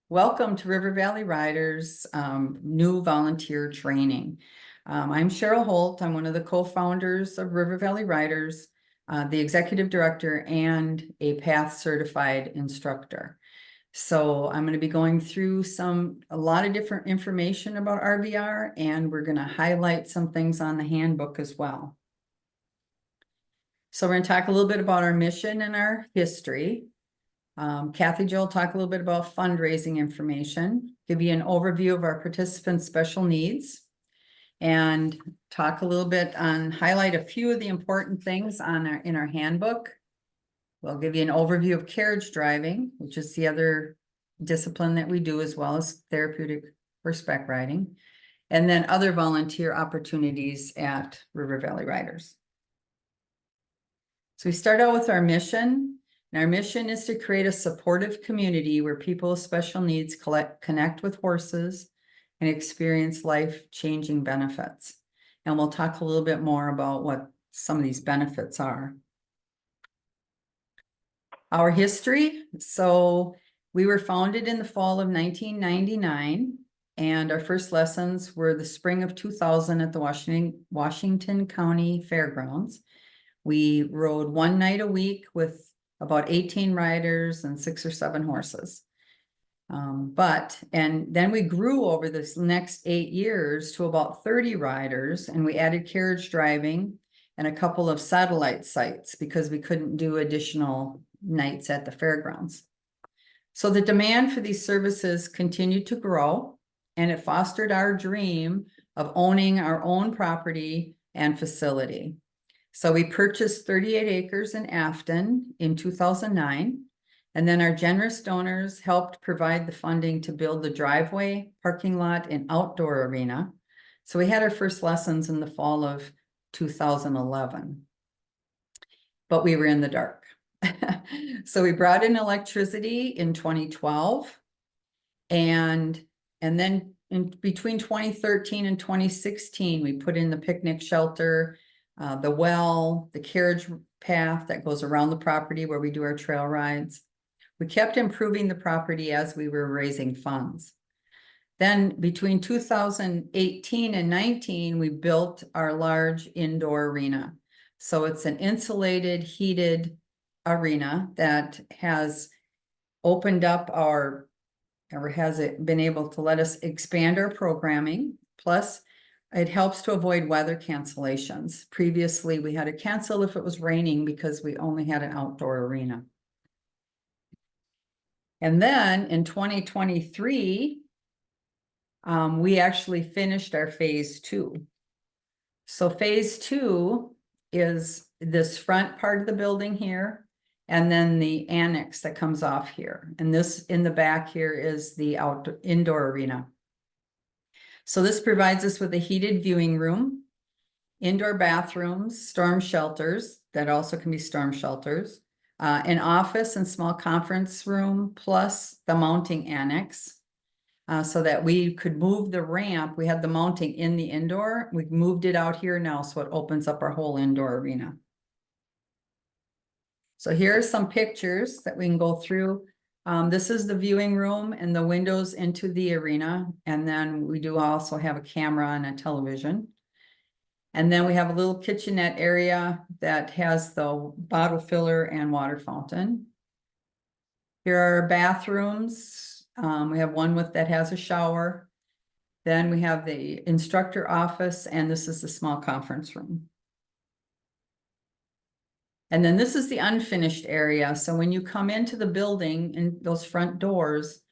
Welcome to River Valley Riders new volunteer training. I'm Cheryl Holt. I'm one of the co-founders of River Valley Riders, the executive director, and a PATH certified instructor. So I'm going to be going through a lot of different information about RVR, and we're going to highlight some things on the handbook as well. So we're going to talk a little bit about our mission and our history. Kathy Jo will talk a little bit about fundraising information, give you an overview of our participants' special needs, and talk a little bit highlight a few of the important things in our handbook. We'll give you an overview of carriage driving, which is the other discipline that we do, as well as therapeutic horseback riding, and then other volunteer opportunities at River Valley Riders. So we start out with our mission. And our mission is to create a supportive community where people with special needs connect with horses and experience life-changing benefits. And we'll talk a little bit more about what some of these benefits are. Our history. So we were founded in the fall of 1999, and our first lessons were the spring of 2000 at the Washington County Fairgrounds. We rode one night a week with about 18 riders and 6 or 7 horses. And then we grew over this next 8 years to about 30 riders, and we added carriage driving and a couple of satellite sites because we couldn't do additional nights at the fairgrounds. So the demand for these services continued to grow, and it fostered our dream of owning our own property and facility. So we purchased 38 acres in Afton in 2009, and then our generous donors helped provide the funding to build the driveway, parking lot, and outdoor arena. So we had our first lessons in the fall of 2011, but we were in the dark. So we brought in electricity in 2012, and then between 2013 and 2016, we put in the picnic shelter, the well, the carriage path that goes around the property where we do our trail rides. We kept improving the property as we were raising funds. Then between 2018 and 19, we built our large indoor arena. So it's an insulated, heated arena that has opened up or has it been able to let us expand our programming. Plus, it helps to avoid weather cancellations. Previously, we had to cancel if it was raining because we only had an outdoor arena. And then in 2023, we actually finished our phase 2. So phase 2 is this front part of the building here, and then the annex that comes off here. And this in the back here is the indoor arena. So this provides us with a heated viewing room, indoor bathrooms, storm shelters that also can be storm shelters, an office and small conference room, plus the mounting annex, so that we could move the ramp. We had the mounting in the indoor. We've moved it out here now, so it opens up our whole indoor arena. So here are some pictures that we can go through. This is the viewing room and the windows into the arena. And then we do also have a camera and a television. And then we have a little kitchenette area that has the bottle filler and water fountain. Here are our bathrooms. We have one that has a shower. Then we have the instructor office, and this is the small conference room. And then this is the unfinished area. So when you come into the building in those front doors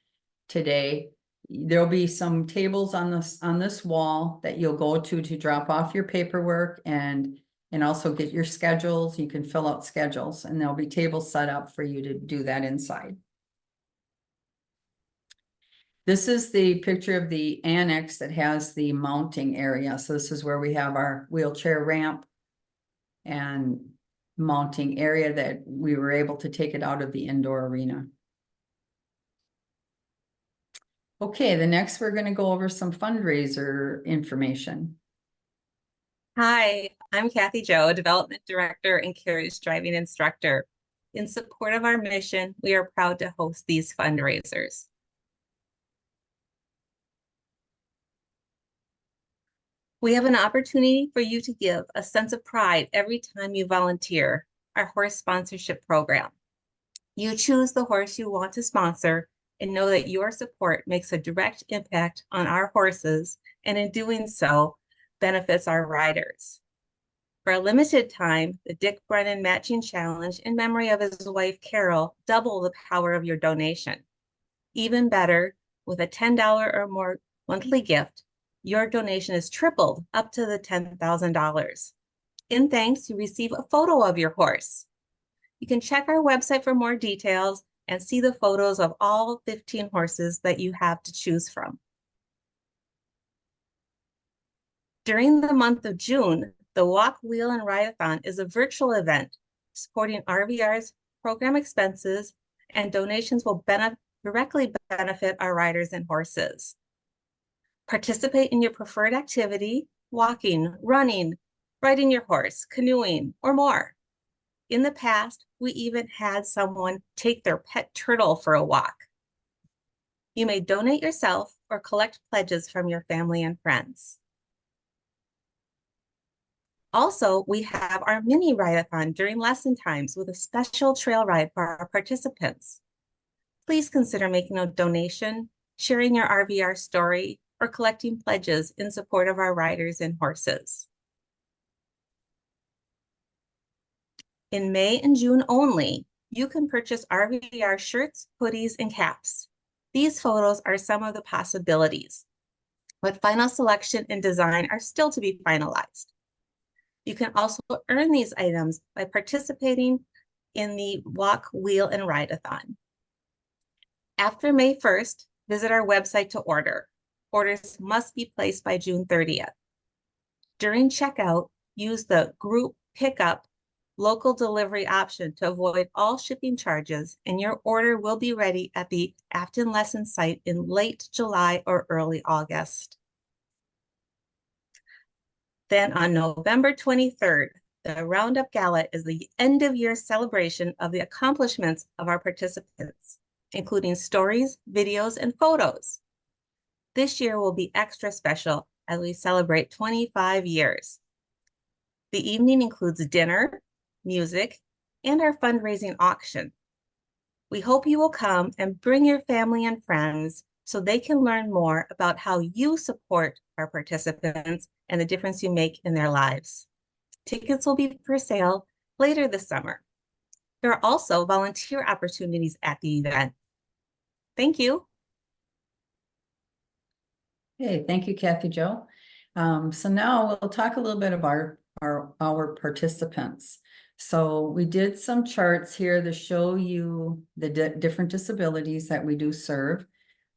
today, there'll be some tables on this wall that you'll go to drop off your paperwork and also get your schedules. You can fill out schedules, and there'll be tables set up for you to do that inside. This is the picture of the annex that has the mounting area. So this is where we have our wheelchair ramp and mounting area that we were able to take it out of the indoor arena. Okay, the next we're going to go over some fundraiser information. Hi, I'm Kathy Jo, Development Director and Carriage Driving Instructor. In support of our mission, we are proud to host these fundraisers. We have an opportunity for you to give a sense of pride every time you volunteer our horse sponsorship program. You choose the horse you want to sponsor and know that your support makes a direct impact on our horses, and in doing so, benefits our riders. For a limited time, the Dick Brennan Matching Challenge in memory of his wife, Carol, double the power of your donation. Even better, with a $10 or more monthly gift, your donation is tripled up to the $10,000. In thanks, you receive a photo of your horse. You can check our website for more details and see the photos of all 15 horses that you have to choose from. During the month of June, the Walk, Wheel, and Ride-a-thon is a virtual event supporting RVR's program expenses, and donations will directly benefit our riders and horses. Participate in your preferred activity, walking, running, riding your horse, canoeing, or more. In the past, we even had someone take their pet turtle for a walk. You may donate yourself or collect pledges from your family and friends. Also, we have our mini ride-a-thon during lesson times with a special trail ride for our participants. Please consider making a donation, sharing your RVR story, or collecting pledges in support of our riders and horses. In May and June only, you can purchase RVR shirts, hoodies, and caps. These photos are some of the possibilities, but final selection and design are still to be finalized. You can also earn these items by participating in the Walk, Wheel, and Ride-a-thon. After May 1st, visit our website to order. Orders must be placed by June 30th. During checkout, use the group pickup local delivery option to avoid all shipping charges, and your order will be ready at the Afton Lesson site in late July or early August. Then on November 23rd, the Roundup Gala is the end-of-year celebration of the accomplishments of our participants, including stories, videos, and photos. This year will be extra special as we celebrate 25 years. The evening includes dinner, music, and our fundraising auction. We hope you will come and bring your family and friends so they can learn more about how you support our participants and the difference you make in their lives. Tickets will be for sale later this summer. There are also volunteer opportunities at the event. Thank you. Hey, thank you, Kathy Jo. So now we'll talk a little bit about our participants. So we did some charts here to show you the different disabilities that we do serve.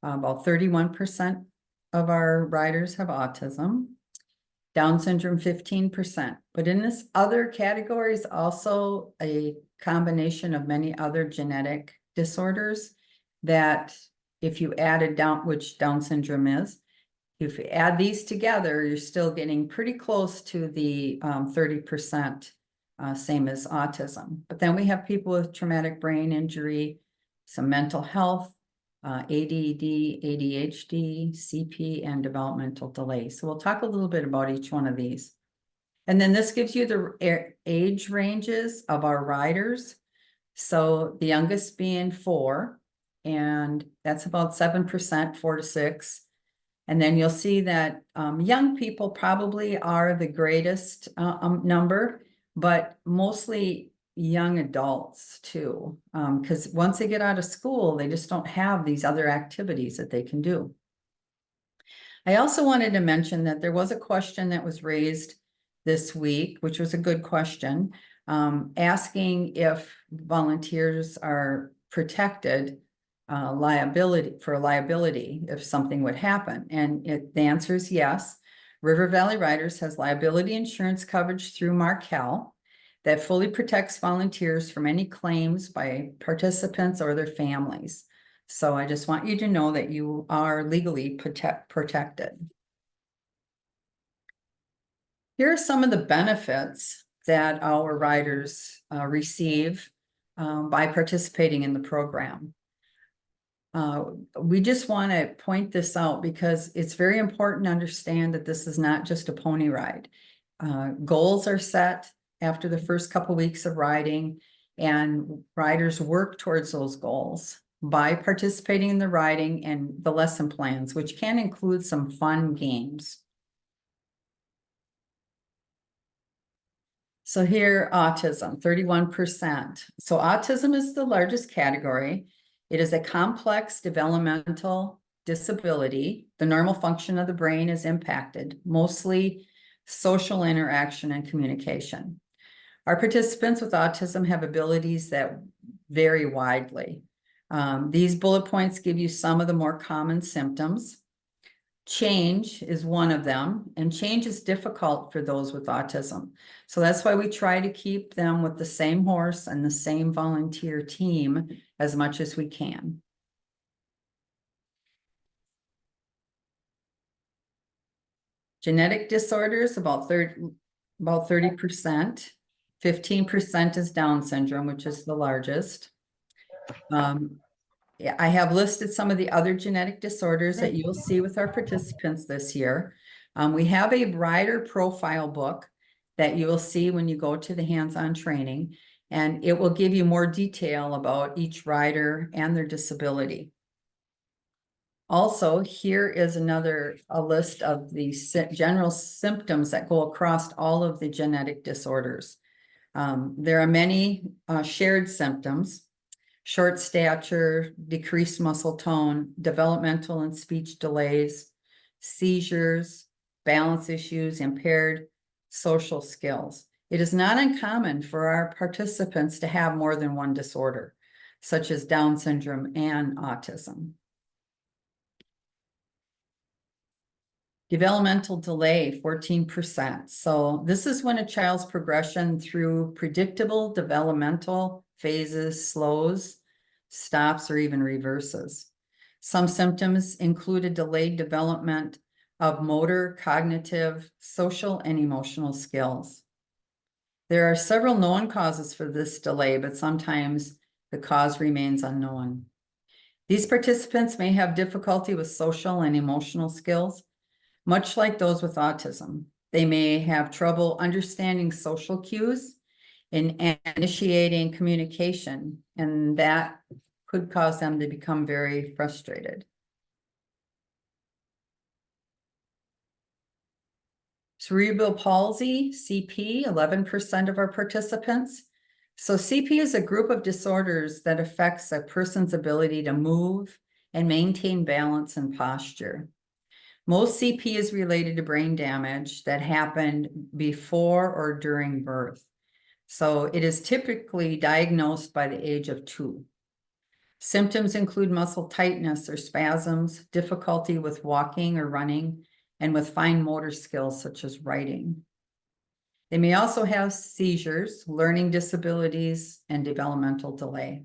About 31% of our riders have autism, Down syndrome 15%. But in this other category is also a combination of many other genetic disorders that if you added which Down syndrome is, if you add these together, you're still getting pretty close to the 30%, same as autism. But then we have people with traumatic brain injury, some mental health, ADD, ADHD, CP, and developmental delay. So we'll talk a little bit about each one of these. And then this gives you the age ranges of our riders. So the youngest being 4, and that's about 7%, 4 to 6. And then you'll see that young people probably are the greatest number, but mostly young adults too, because once they get out of school, they just don't have these other activities that they can do. I also wanted to mention that there was a question that was raised this week, which was a good question, asking if volunteers are protected liability if something would happen. And the answer is yes. River Valley Riders has liability insurance coverage through Markel that fully protects volunteers from any claims by participants or their families. So I just want you to know that you are legally protected. Here are some of the benefits that our riders receive by participating in the program. We just want to point this out because it's very important to understand that this is not just a pony ride. Goals are set after the first couple weeks of riding, and riders work towards those goals by participating in the riding and the lesson plans, which can include some fun games. So here, autism, 31%. So autism is the largest category. It is a complex developmental disability. The normal function of the brain is impacted, mostly social interaction and communication. Our participants with autism have abilities that vary widely. These bullet points give you some of the more common symptoms. Change is one of them, and change is difficult for those with autism. So that's why we try to keep them with the same horse and the same volunteer team as much as we can. Genetic disorders, about 30%. 15% is Down syndrome, which is the largest. Yeah, I have listed some of the other genetic disorders that you'll see with our participants this year. We have a rider profile book that you will see when you go to the hands-on training, and it will give you more detail about each rider and their disability. Also, here is a list of the general symptoms that go across all of the genetic disorders. There are many shared symptoms: short stature, decreased muscle tone, developmental and speech delays, seizures, balance issues, impaired social skills. It is not uncommon for our participants to have more than one disorder, such as Down syndrome and autism. Developmental delay, 14%. So this is when a child's progression through predictable developmental phases slows, stops, or even reverses. Some symptoms include a delayed development of motor, cognitive, social, and emotional skills. There are several known causes for this delay, but sometimes the cause remains unknown. These participants may have difficulty with social and emotional skills, much like those with autism. They may have trouble understanding social cues and initiating communication, and that could cause them to become very frustrated. Cerebral palsy, CP, 11% of our participants. So CP is a group of disorders that affects a person's ability to move and maintain balance and posture. Most CP is related to brain damage that happened before or during birth. So it is typically diagnosed by the age of 2. Symptoms include muscle tightness or spasms, difficulty with walking or running, and with fine motor skills such as writing. They may also have seizures, learning disabilities, and developmental delay.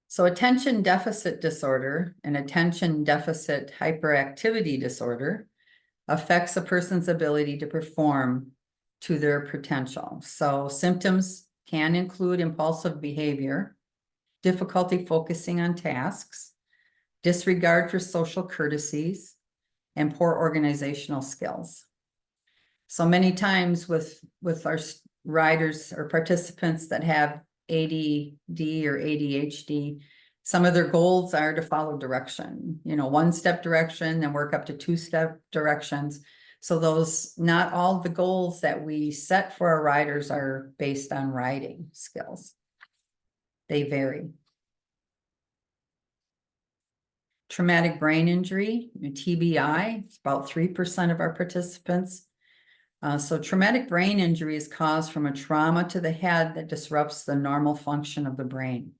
So attention deficit disorder and attention deficit hyperactivity disorder affects a person's ability to perform to their potential. So symptoms can include impulsive behavior, difficulty focusing on tasks, disregard for social courtesies, and poor organizational skills. So many times with our riders or participants that have ADD or ADHD, some of their goals are to follow direction, one-step direction, then work up to 2-step directions. So not all the goals that we set for our riders are based on riding skills. They vary. Traumatic brain injury, TBI, it's about 3% of our participants. So traumatic brain injury is caused from a trauma to the head that disrupts the normal function of the brain.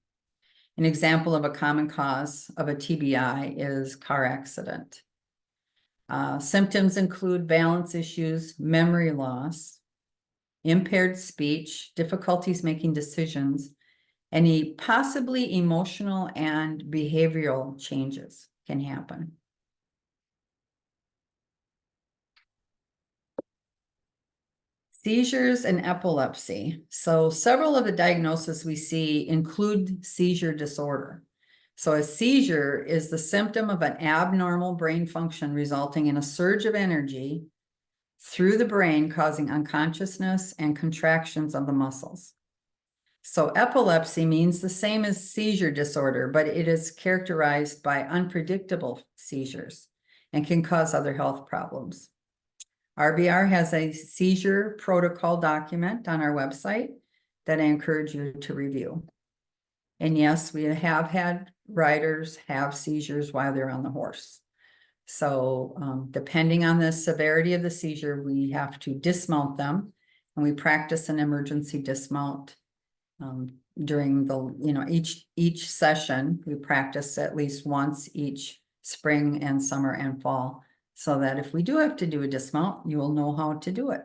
An example of a common cause of a TBI is car accident. Symptoms include balance issues, memory loss, impaired speech, difficulties making decisions, and possibly emotional and behavioral changes can happen. Seizures and epilepsy. So several of the diagnoses we see include seizure disorder. So a seizure is the symptom of an abnormal brain function resulting in a surge of energy through the brain, causing unconsciousness and contractions of the muscles. So epilepsy means the same as seizure disorder, but it is characterized by unpredictable seizures and can cause other health problems. RVR has a seizure protocol document on our website that I encourage you to review. And yes, we have had riders have seizures while they're on the horse. So depending on the severity of the seizure, we have to dismount them, and we practice an emergency dismount during the, each session. We practice at least once each spring and summer and fall, so that if we do have to do a dismount, you will know how to do it.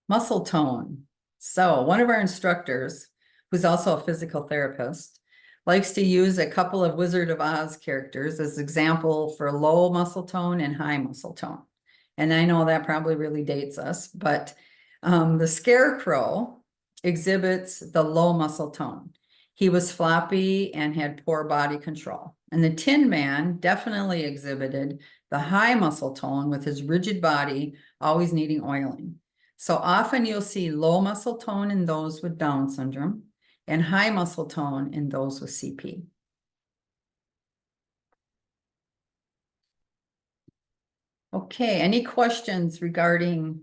Muscle tone. So one of our instructors, who's also a physical therapist, likes to use a couple of Wizard of Oz characters as example for low muscle tone and high muscle tone. And I know that probably really dates us, but the Scarecrow exhibits the low muscle tone. He was floppy and had poor body control. And the Tin Man definitely exhibited the high muscle tone with his rigid body, always needing oiling. So often you'll see low muscle tone in those with Down syndrome and high muscle tone in those with CP. Okay, any questions regarding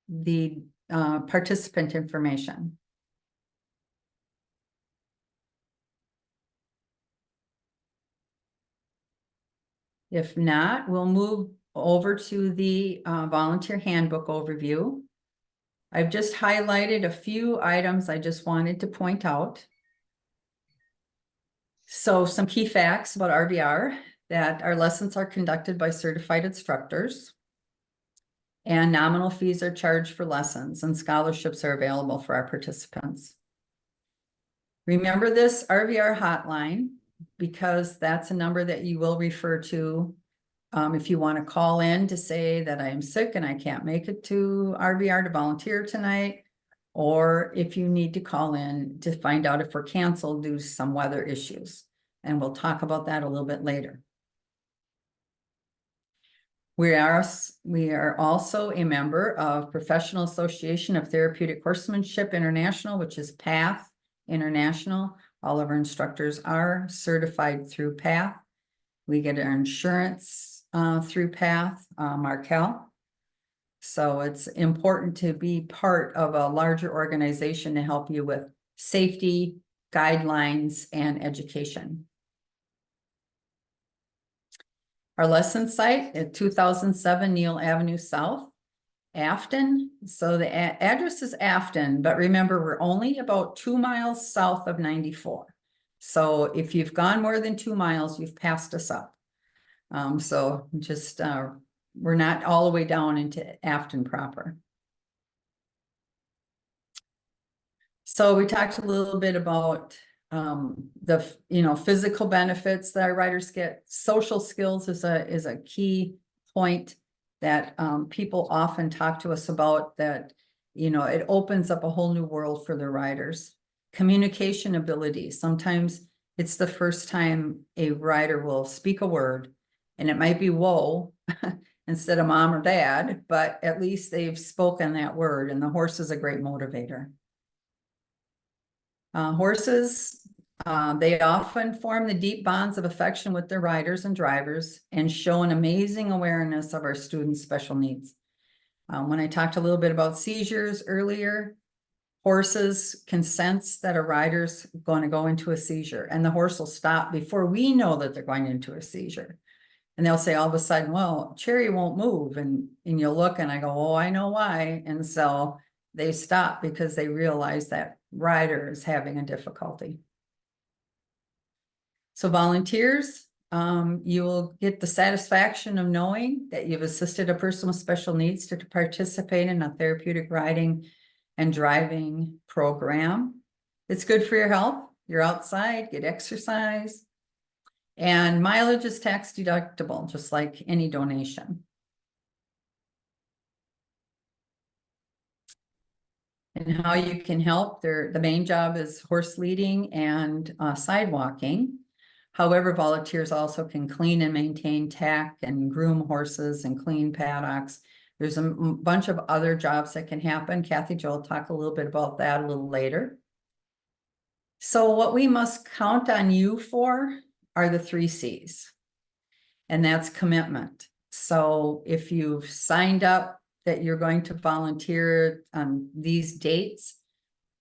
the participant information? If not, we'll move over to the volunteer handbook overview. I've just highlighted a few items I just wanted to point out. So some key facts about RVR, that our lessons are conducted by certified instructors, and nominal fees are charged for lessons, and scholarships are available for our participants. Remember this RVR hotline, because that's a number that you will refer to if you want to call in to say that I'm sick and I can't make it to RVR to volunteer tonight, or if you need to call in to find out if we're canceled due to some weather issues. And we'll talk about that a little bit later. We are also a member of Professional Association of Therapeutic Horsemanship International, which is PATH International. All of our instructors are certified through PATH. We get our insurance through PATH, Markel. So it's important to be part of a larger organization to help you with safety, guidelines, and education. Our lesson site at 2007 Neal Avenue South, Afton. So the address is Afton, but remember, we're only about 2 miles south of 94. So if you've gone more than 2 miles, you've passed us up. So just, we're not all the way down into Afton proper. So we talked a little bit about the physical benefits that our riders get. Social skills is a key point that people often talk to us about, that it opens up a whole new world for the riders. Communication ability. Sometimes it's the first time a rider will speak a word, and it might be whoa instead of mom or dad, but at least they've spoken that word, and the horse is a great motivator. Horses, they often form the deep bonds of affection with their riders and drivers and show an amazing awareness of our students' special needs. When I talked a little bit about seizures earlier, horses can sense that a rider's going to go into a seizure, and the horse will stop before we know that they're going into a seizure. And they'll say all of a sudden, well, Cherry won't move. And you'll look, and I go, oh, I know why. And so they stop because they realize that rider is having a difficulty. So volunteers, you will get the satisfaction of knowing that you've assisted a person with special needs to participate in a therapeutic riding and driving program. It's good for your health. You're outside, get exercise. And mileage is tax deductible, just like any donation. And how you can help, the main job is horse leading and sidewalking. However, volunteers also can clean and maintain tack and groom horses and clean paddocks. There's a bunch of other jobs that can happen. Kathy Jo will talk a little bit about that a little later. So what we must count on you for are the 3 C's. And that's commitment. So if you've signed up that you're going to volunteer on these dates,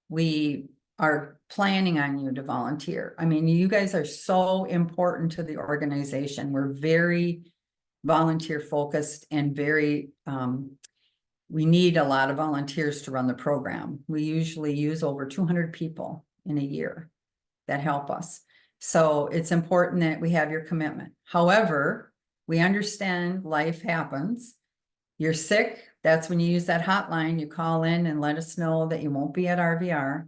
we are planning on you to volunteer. I mean, you guys are so important to the organization. We're very volunteer focused and very, we need a lot of volunteers to run the program. We usually use over 200 people in a year that help us. So it's important that we have your commitment. However, we understand life happens. You're sick, that's when you use that hotline. You call in and let us know that you won't be at RVR.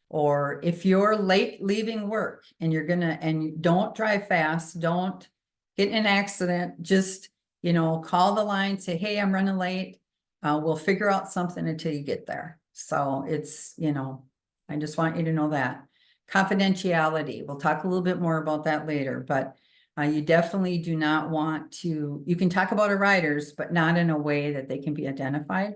Or if you're late leaving work and and you don't drive fast, don't get in an accident, just, call the line, say, hey, I'm running late. We'll figure out something until you get there. So it's, I just want you to know that. Confidentiality, we'll talk a little bit more about that later, but you definitely do not want to, you can talk about our riders, but not in a way that they can be identified.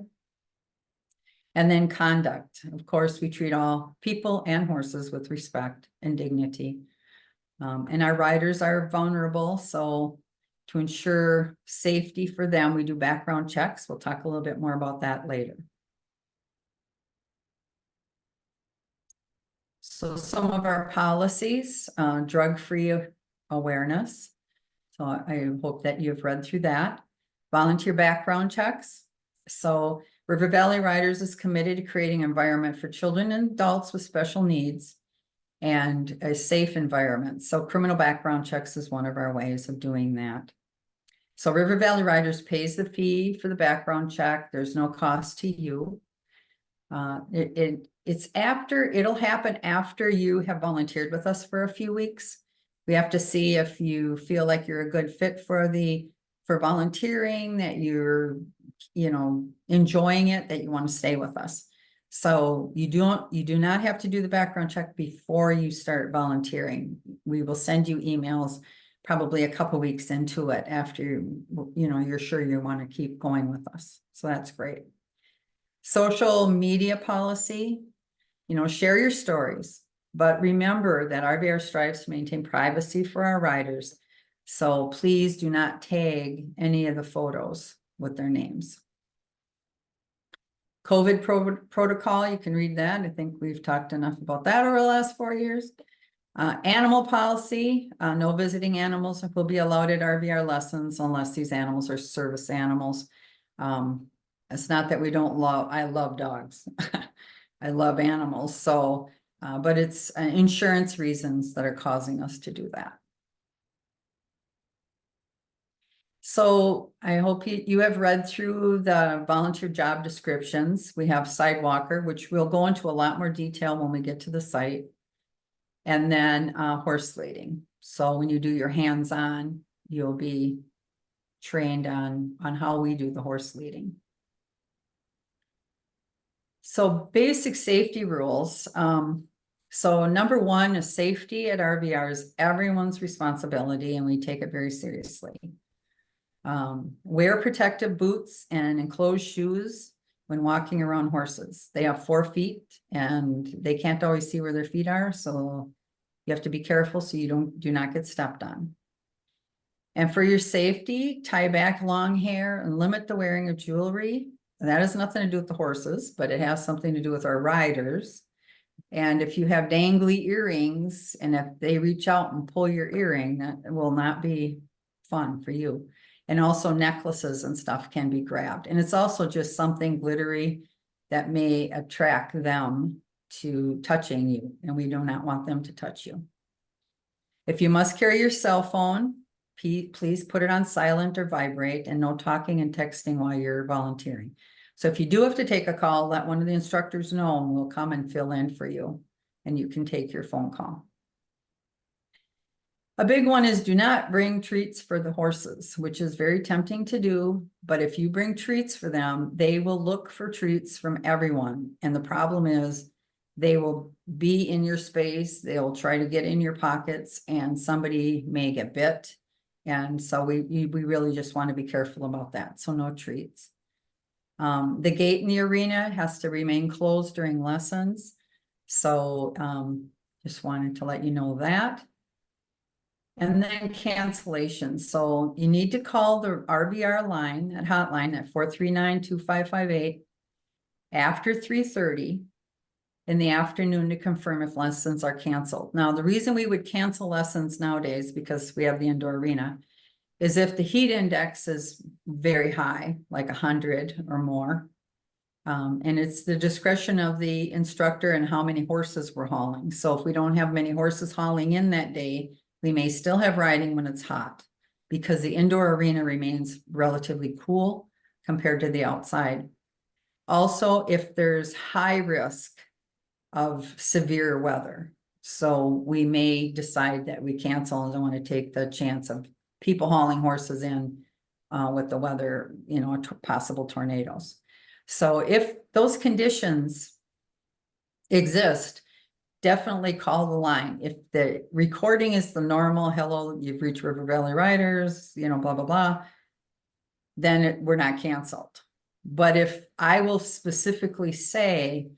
And then conduct. Of course, we treat all people and horses with respect and dignity. And our riders are vulnerable, so to ensure safety for them, we do background checks. We'll talk a little bit more about that later. So some of our policies, drug-free awareness. So I hope that you've read through that. Volunteer background checks. So River Valley Riders is committed to creating an environment for children and adults with special needs and a safe environment. So criminal background checks is one of our ways of doing that. So River Valley Riders pays the fee for the background check. There's no cost to you. It'll happen after you have volunteered with us for a few weeks. We have to see if you feel like you're a good fit for volunteering, that you're, enjoying it, that you want to stay with us. So you do not have to do the background check before you start volunteering. We will send you emails probably a couple weeks into it after you're sure you want to keep going with us. So that's great. Social media policy, share your stories, but remember that RVR strives to maintain privacy for our riders. So please do not tag any of the photos with their names. COVID protocol, you can read that. I think we've talked enough about that over the last 4 years. Animal policy, no visiting animals will be allowed at RVR lessons unless these animals are service animals. It's not that we don't I love dogs. I love animals. So, but it's insurance reasons that are causing us to do that. So I hope you have read through the volunteer job descriptions. We have sidewalker, which we'll go into a lot more detail when we get to the site. And then horse leading. So when you do your hands-on, you'll be trained on how we do the horse leading. So basic safety rules. So number 1 is safety at RVR is everyone's responsibility, and we take it very seriously. Wear protective boots and enclosed shoes when walking around horses. They have 4 feet and they can't always see where their feet are. So you have to be careful so you do not get stepped on. And for your safety, tie back long hair and limit the wearing of jewelry. And that has nothing to do with the horses, but it has something to do with our riders. And if you have dangly earrings and if they reach out and pull your earring, that will not be fun for you. And also necklaces and stuff can be grabbed. And it's also just something glittery that may attract them to touching you. And we do not want them to touch you. If you must carry your cell phone, please put it on silent or vibrate, and no talking and texting while you're volunteering. So if you do have to take a call, let one of the instructors know and we'll come and fill in for you and you can take your phone call. A big one is do not bring treats for the horses, which is very tempting to do. But if you bring treats for them, they will look for treats from everyone. And the problem is they will be in your space. They'll try to get in your pockets and somebody may get bit. And so we really just want to be careful about that. So no treats. The gate in the arena has to remain closed during lessons. So just wanted to let you know that. And then cancellations. So you need to call the RVR line, that hotline at 439-2558 after 3:30 in the afternoon to confirm if lessons are canceled. Now, the reason we would cancel lessons nowadays, because we have the indoor arena, is if the heat index is very high, like 100 or more. And it's the discretion of the instructor and how many horses we're hauling. So if we don't have many horses hauling in that day, we may still have riding when it's hot because the indoor arena remains relatively cool compared to the outside. Also, if there's high risk of severe weather, so we may decide that we cancel and don't want to take the chance of people hauling horses in with the weather, you know, possible tornadoes. So if those conditions exist, definitely call the line. If the recording is the normal, hello, you've reached River Valley Riders, you know, blah, blah, blah, then we're not canceled. But if I will specifically say,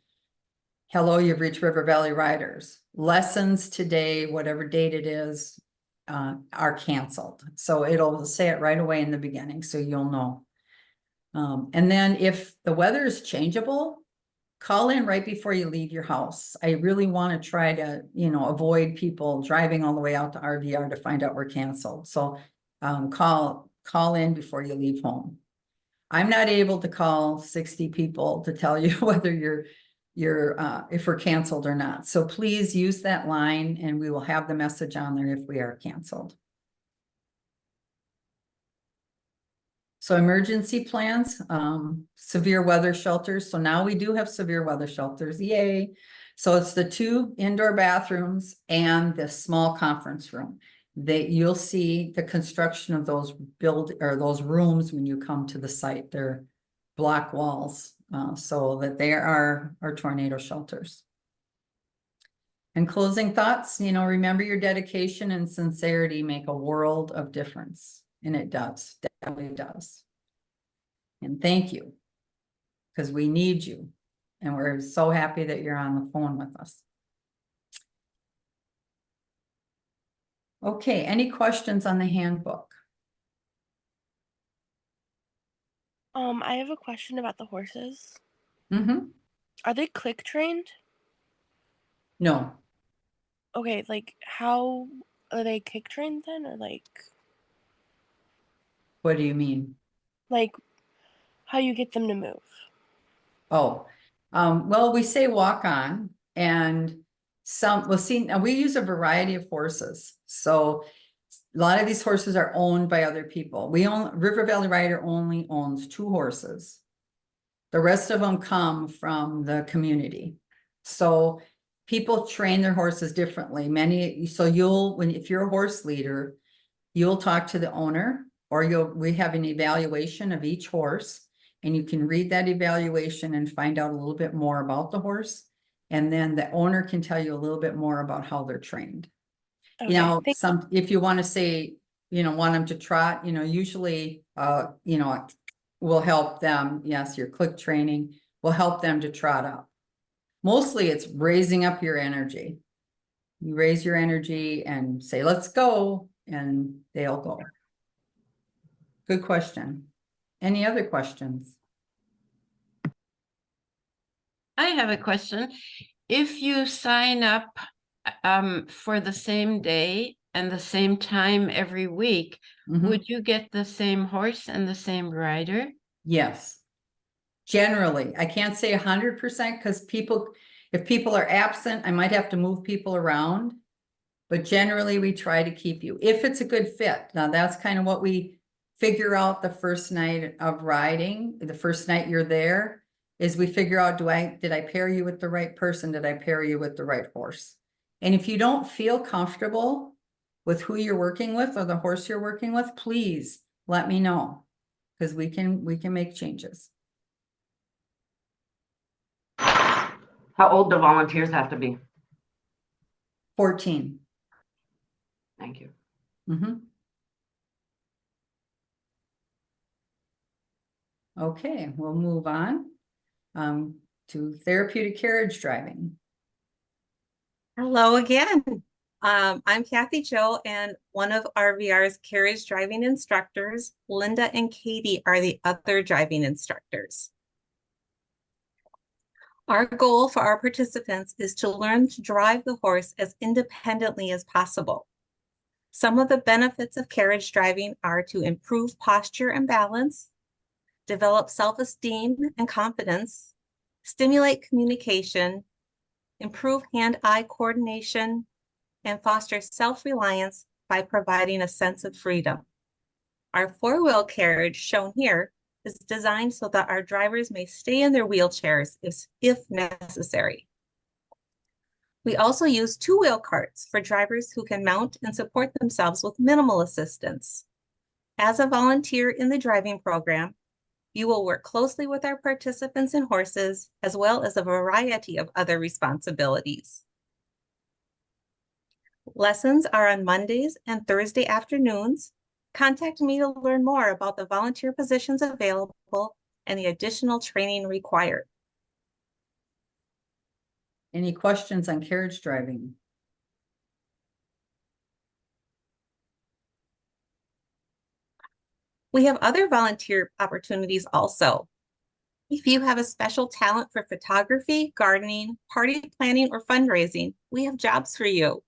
hello, you've reached River Valley Riders, lessons today, whatever date it is, are canceled. So it'll say it right away in the beginning, so you'll know. And then if the weather is changeable, call in right before you leave your house. I really want to try to, you know, avoid people driving all the way out to RVR to find out we're canceled. So call in before you leave home. I'm not able to call 60 people to tell you whether if we're canceled or not. So please use that line and we will have the message on there if we are canceled. So emergency plans, severe weather shelters. So now we do have severe weather shelters, yay. So it's the 2 indoor bathrooms and the small conference room. You'll see the construction of those those rooms when you come to the site. They're block walls, so that they are our tornado shelters. And closing thoughts, you know, remember your dedication and sincerity make a world of difference. And it does, definitely does. And thank you, because we need you. And we're so happy that you're on the phone with us. Okay, any questions on the handbook? I have a question about the horses. Mm-hmm. Are they click trained? No. Okay, like how are they kick trained then, or like What do you mean? how you get them to move? Oh, well, we say walk on and we'll see, now we use a variety of horses. So a lot of these horses are owned by other people. River Valley Rider only owns 2 horses. The rest of them come from the community. So people train their horses differently. So if you're a horse leader, you'll talk to the owner or we have an evaluation of each horse. And you can read that evaluation and find out a little bit more about the horse. And then the owner can tell you a little bit more about how they're trained. Okay, You know, if you want to say, you know, want them to trot, you know, usually, you know, we'll help them. Yes, your click training will help them to trot up. Mostly it's raising up your energy. You raise your energy and say, let's go, and they'll go. Good question. Any other questions? I have a question. If you sign up for the same day and the same time every week, would you get the same horse and the same rider? Yes. Generally, I can't say 100% because if people are absent, I might have to move people around. But generally, we try to keep you if it's a good fit. Now, that's kind of what we figure out the first night of riding. The first night you're there is we figure out, did I pair you with the right person? Did I pair you with the right horse? And if you don't feel comfortable with who you're working with or the horse you're working with, please let me know. Because we can make changes. How old do volunteers have to be? 14. Thank you. Mhm. Okay, we'll move on to therapeutic carriage driving. Hello again. I'm Kathy Joe, and one of RVR's carriage driving instructors. Linda and Katie are the other driving instructors. Our goal for our participants is to learn to drive the horse as independently as possible. Some of the benefits of carriage driving are to improve posture and balance, develop self-esteem and confidence, stimulate communication, improve hand-eye coordination, and foster self-reliance by providing a sense of freedom. Our four-wheel carriage, shown here, is designed so that our drivers may stay in their wheelchairs if necessary. We also use two-wheel carts for drivers who can mount and support themselves with minimal assistance. As a volunteer in the driving program, you will work closely with our participants and horses, as well as a variety of other responsibilities. Lessons are on Mondays and Thursday afternoons. Contact me to learn more about the volunteer positions available and the additional training required. Any questions on carriage driving? We have other volunteer opportunities also. If you have a special talent for photography, gardening, party planning, or fundraising, we have jobs for you.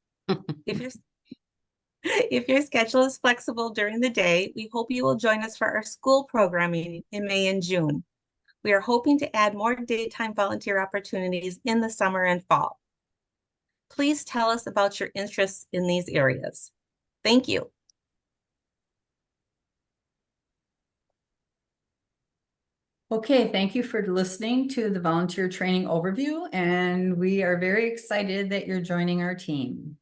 If your schedule is flexible during the day, we hope you will join us for our school programming in May and June. We are hoping to add more daytime volunteer opportunities in the summer and fall. Please tell us about your interests in these areas. Thank you. Okay, thank you for listening to the volunteer training overview, and we are very excited that you're joining our team.